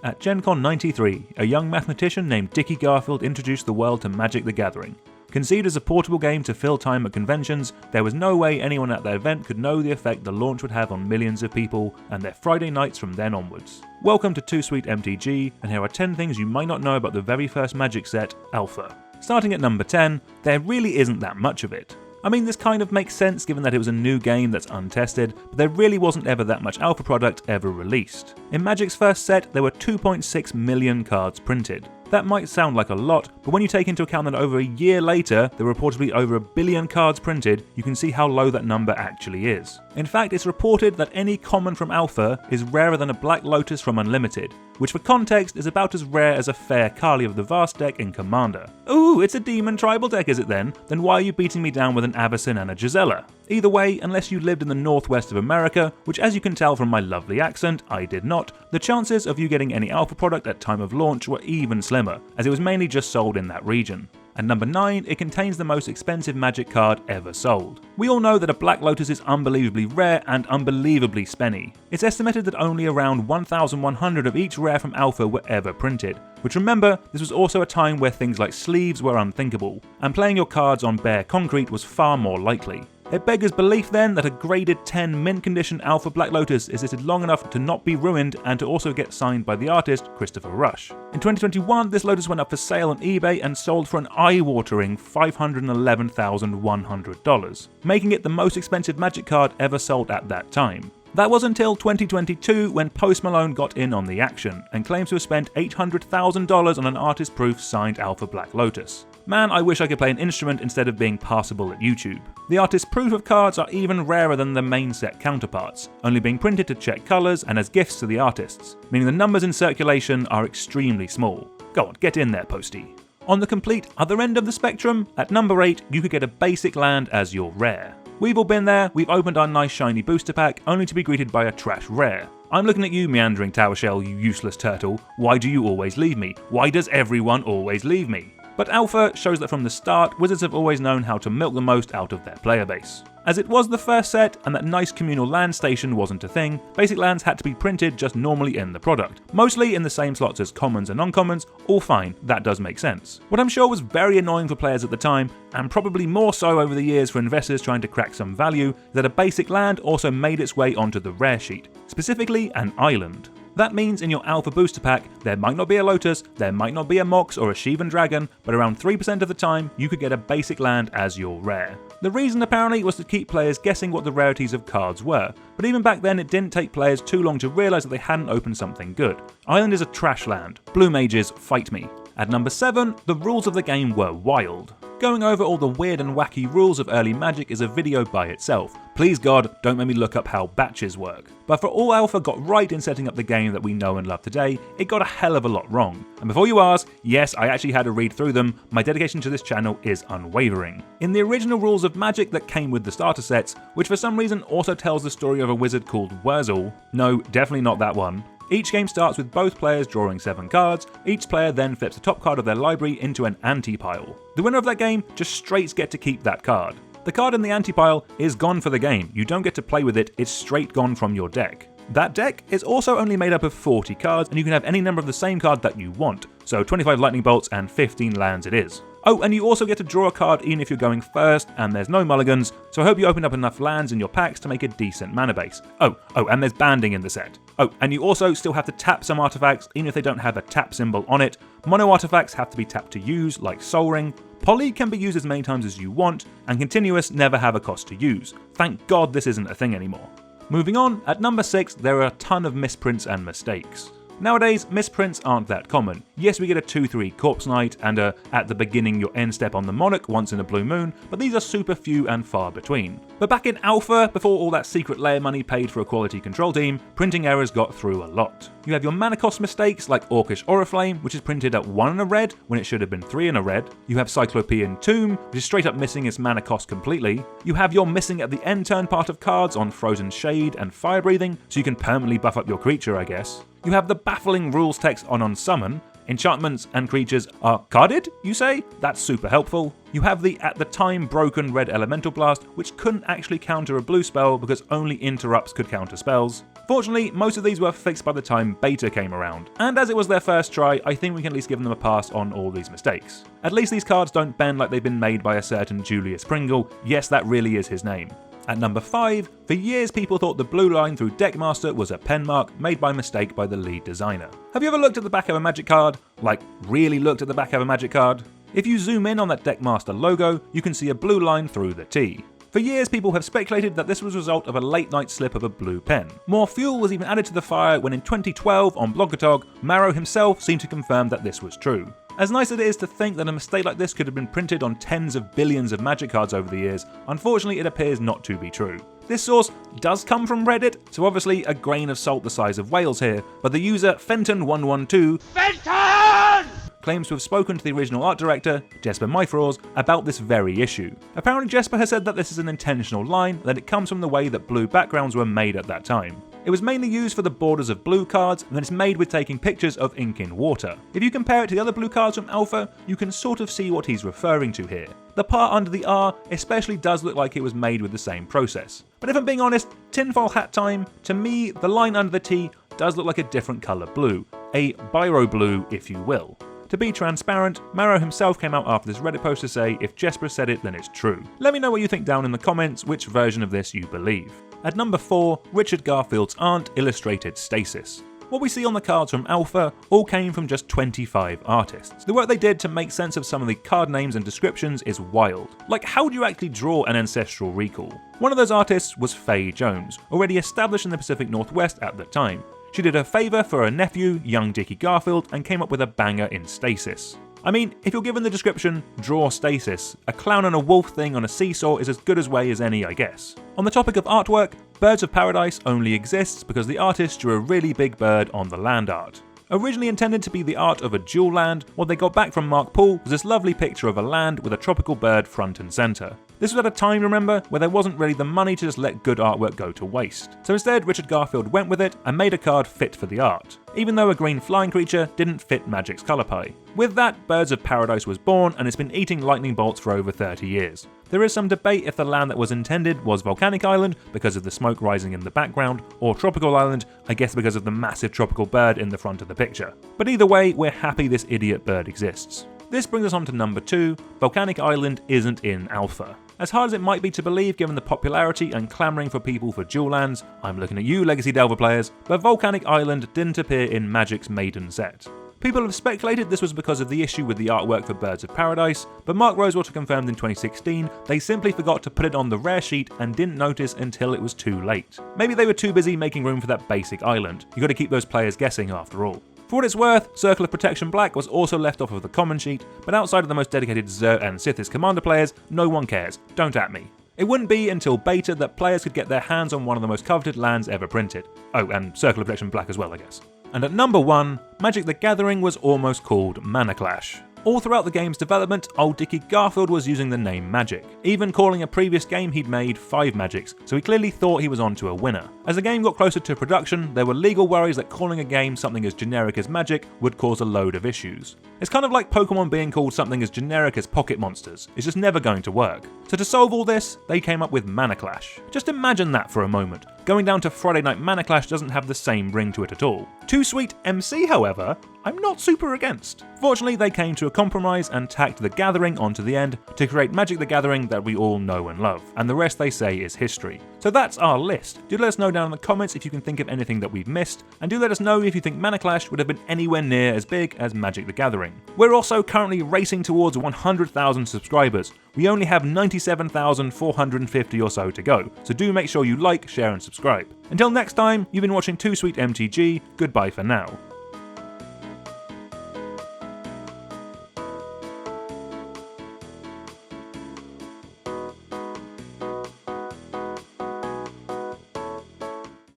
At Gen Con 93, a young mathematician named Dickie Garfield introduced the world to Magic the Gathering. Conceived as a portable game to fill time at conventions, there was no way anyone at that event could know the effect the launch would have on millions of people and their Friday nights from then onwards. Welcome to Too Sweet MTG, and here are 10 things you might not know about the very first Magic set, Alpha. Starting at number 10, there really isn't that much of it. I mean, this kind of makes sense given that it was a new game that's untested, but there really wasn't ever that much alpha product ever released. In Magic's first set, there were 2.6 million cards printed. That might sound like a lot, but when you take into account that over a year later there were reportedly over 1 billion cards printed, you can see how low that number actually is. In fact, it's reported that any common from Alpha is rarer than a Black Lotus from Unlimited, which for context is about as rare as a fair Kali of the Vast deck in Commander. Ooh, it's a demon tribal deck is it then? Then why are you beating me down with an Avacyn and a Gisela? Either way, unless you lived in the northwest of America, which as you can tell from my lovely accent, I did not, the chances of you getting any alpha product at time of launch were even slimmer, as it was mainly just sold in that region. At number 9, it contains the most expensive Magic card ever sold. We all know that a Black Lotus is unbelievably rare and unbelievably spenny. It's estimated that only around 1,100 of each rare from Alpha were ever printed, which remember, this was also a time where things like sleeves were unthinkable, and playing your cards on bare concrete was far more likely. It beggars belief then that a graded 10 mint condition Alpha Black Lotus existed long enough to not be ruined and to also get signed by the artist Christopher Rush. In 2021, this Lotus went up for sale on eBay and sold for an eye-watering $511,100, making it the most expensive Magic card ever sold at that time. That was until 2022 when Post Malone got in on the action and claims to have spent $800,000 on an artist-proof signed Alpha Black Lotus. Man, I wish I could play an instrument instead of being passable at YouTube. The artist's proof of cards are even rarer than the main set counterparts, only being printed to check colours and as gifts to the artists, meaning the numbers in circulation are extremely small. Go on, get in there, Posty. On the complete other end of the spectrum, at number 8, you could get a basic land as your rare. We've all been there, we've opened our nice shiny booster pack only to be greeted by a trash rare. I'm looking at you, meandering tower shell, you useless turtle. Why do you always leave me? Why does everyone always leave me? But Alpha shows that from the start, Wizards have always known how to milk the most out of their player base. As it was the first set, and that nice communal land station wasn't a thing, basic lands had to be printed just normally in the product. Mostly in the same slots as commons and uncommons, all fine, that does make sense. What I'm sure was very annoying for players at the time, and probably more so over the years for investors trying to crack some value, is that a basic land also made its way onto the rare sheet, specifically an island. That means in your Alpha Booster Pack, there might not be a Lotus, there might not be a Mox or a Shivan Dragon, but around 3% of the time, you could get a basic land as your rare. The reason apparently was to keep players guessing what the rarities of cards were, but even back then it didn't take players too long to realise that they hadn't opened something good. Island is a trash land. Blue mages, fight me. At number 7, the rules of the game were wild. Going over all the weird and wacky rules of early Magic is a video by itself. Please God, don't make me look up how batches work. But for all Alpha got right in setting up the game that we know and love today, it got a hell of a lot wrong. And before you ask, yes, I actually had to read through them, my dedication to this channel is unwavering. In the original rules of Magic that came with the starter sets, which for some reason also tells the story of a wizard called Wurzel, no, definitely not that one. Each game starts with both players drawing 7 cards, each player then flips the top card of their library into an ante-pile. The winner of that game just straight gets to keep that card. The card in the ante-pile is gone for the game, you don't get to play with it, it's straight gone from your deck. That deck is also only made up of 40 cards, and you can have any number of the same card that you want, so 25 lightning bolts and 15 lands it is. Oh, and you also get to draw a card even if you're going first, and there's no mulligans, so I hope you open up enough lands in your packs to make a decent mana base. Oh, and there's banding in the set. Oh, and you also still have to tap some artifacts even if they don't have a tap symbol on it. Mono artifacts have to be tapped to use, like Soul Ring. Poly can be used as many times as you want, and Continuous never have a cost to use. Thank God this isn't a thing anymore. Moving on, at number 6 there are a ton of misprints and mistakes. Nowadays, misprints aren't that common. Yes, we get a 2/3 Corpse Knight and a at the beginning your end step on the Monarch once in a blue moon, but these are super few and far between. But back in Alpha, before all that secret layer money paid for a quality control team, printing errors got through a lot. You have your mana cost mistakes like Orcish Oriflame, which is printed at 1 in a red when it should have been 3 in a red. You have Cyclopean Tomb, which is straight up missing its mana cost completely. You have your missing at the end turn part of cards on Frozen Shade and Fire Breathing, so you can permanently buff up your creature, I guess. You have the baffling rules text on Unsummon. Enchantments and creatures are carded, you say? That's super helpful. You have the at the time broken red Elemental Blast, which couldn't actually counter a blue spell because only interrupts could counter spells. Fortunately, most of these were fixed by the time beta came around, and as it was their first try, I think we can at least give them a pass on all these mistakes. At least these cards don't bend like they've been made by a certain Julius Pringle. Yes, that really is his name. At number 5, for years people thought the blue line through Deckmaster was a pen mark made by mistake by the lead designer. Have you ever looked at the back of a Magic card? Like, really looked at the back of a Magic card? If you zoom in on that Deckmaster logo, you can see a blue line through the T. For years, people have speculated that this was a result of a late-night slip of a blue pen. More fuel was even added to the fire when in 2012, on Blogotog, Maro himself seemed to confirm that this was true. As nice as it is to think that a mistake like this could have been printed on tens of billions of Magic cards over the years, unfortunately it appears not to be true. This source does come from Reddit, so obviously a grain of salt the size of whales here, but the user Fenton112 claims to have spoken to the original art director, Jesper Myfroz, about this very issue. Apparently Jesper has said that this is an intentional line, that it comes from the way that blue backgrounds were made at that time. It was mainly used for the borders of blue cards, and then it's made with taking pictures of ink in water. If you compare it to the other blue cards from Alpha, you can sort of see what he's referring to here. The part under the R especially does look like it was made with the same process. But if I'm being honest, tinfoil hat time, to me, the line under the T does look like a different colour blue. A biro blue, if you will. To be transparent, Maro himself came out after this Reddit post to say if Jesper said it, then it's true. Let me know what you think down in the comments, which version of this you believe. At number 4, Richard Garfield's aunt illustrated Stasis. What we see on the cards from Alpha all came from just 25 artists. The work they did to make sense of some of the card names and descriptions is wild. Like, how do you actually draw an ancestral recall? One of those artists was Faye Jones, already established in the Pacific Northwest at the time. She did a favour for her nephew, young Dickie Garfield, and came up with a banger in Stasis. I mean, if you're given the description, draw Stasis, a clown and a wolf thing on a seesaw is as good a way as any, I guess. On the topic of artwork, Birds of Paradise only exists because the artist drew a really big bird on the land art. Originally intended to be the art of a dual land, what they got back from Mark Paul was this lovely picture of a land with a tropical bird front and centre. This was at a time, remember, where there wasn't really the money to just let good artwork go to waste. So instead, Richard Garfield went with it and made a card fit for the art, even though a green flying creature didn't fit Magic's colour pie. With that, Birds of Paradise was born, and it's been eating lightning bolts for over 30 years. There is some debate if the land that was intended was Volcanic Island because of the smoke rising in the background, or Tropical Island, I guess because of the massive tropical bird in the front of the picture. But either way, we're happy this idiot bird exists. This brings us on to number 2, Volcanic Island isn't in Alpha. As hard as it might be to believe given the popularity and clamouring for people for dual lands, I'm looking at you Legacy Delver players, but Volcanic Island didn't appear in Magic's maiden set. People have speculated this was because of the issue with the artwork for Birds of Paradise, but Mark Rosewater confirmed in 2016 they simply forgot to put it on the rare sheet and didn't notice until it was too late. Maybe they were too busy making room for that basic island. You gotta keep those players guessing after all. For what it's worth, Circle of Protection Black was also left off of the common sheet, but outside of the most dedicated Xur and Sithis Commander players, no one cares. Don't at me. It wouldn't be until beta that players could get their hands on one of the most coveted lands ever printed. Oh, and Circle of Protection Black as well, I guess. And at number 1, Magic the Gathering was almost called Mana Clash. All throughout the game's development, old Dickie Garfield was using the name Magic, even calling a previous game he'd made 5 Magics, so he clearly thought he was onto a winner. As the game got closer to production, there were legal worries that calling a game something as generic as Magic would cause a load of issues. It's kind of like Pokemon being called something as generic as Pocket Monsters. It's just never going to work. So to solve all this, they came up with Mana Clash. Just imagine that for a moment. Going down to Friday Night Mana Clash doesn't have the same ring to it at all. Too Sweet MC, however, I'm not super against. Fortunately, they came to a compromise and tacked the Gathering onto the end to create Magic the Gathering that we all know and love, and the rest they say is history. So that's our list. Do let us know down in the comments if you can think of anything that we've missed, and do let us know if you think Mana Clash would have been anywhere near as big as Magic the Gathering. We're also currently racing towards 100,000 subscribers. We only have 97,450 or so to go, so do make sure you like, share and subscribe. Until next time, you've been watching Too Sweet MTG, goodbye for now.